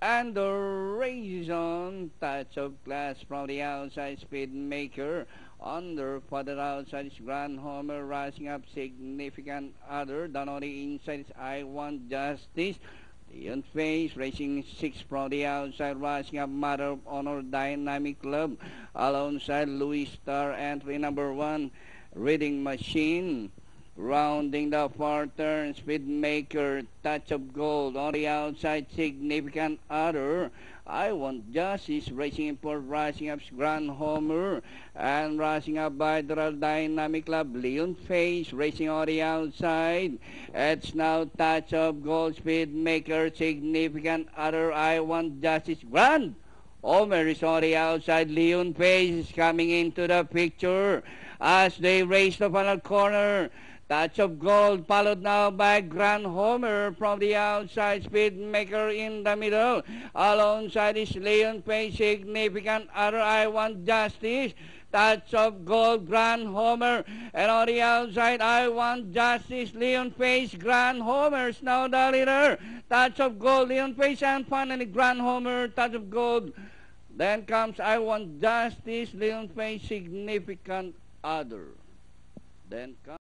And the race on. Touch of class from the outside, Speedmaker. Under further outside is Grand Homer, rising up significant other. Down on the inside is I Want Justice. Leon Face racing 6 from the outside, rising up Mother of Honor, Dynamic Club. Alongside Louis Star, entry number 1, Reading Machine. Rounding the far turn, Speedmaker, Touch of Gold. On the outside, Significant Other. I Want Justice racing for rising up Grand Homer, and rising up by the Dynamic Club, Leon Face racing on the outside. It's now Touch of Gold, Speedmaker, Significant Other, I Want Justice, Grand Homer is on the outside. Leon Face is coming into the picture as they race the final corner. Touch of Gold followed now by Grand Homer from the outside, Speedmaker in the middle. Alongside is Leon Face, Significant Other, I Want Justice. Touch of Gold, Grand Homer, and on the outside, I Want Justice, Leon Face, Grand Homer is now the leader. Touch of Gold, Leon Face, and finally Grand Homer, Touch of Gold. Then comes I Want Justice, Leon Face, Significant Other. Then comes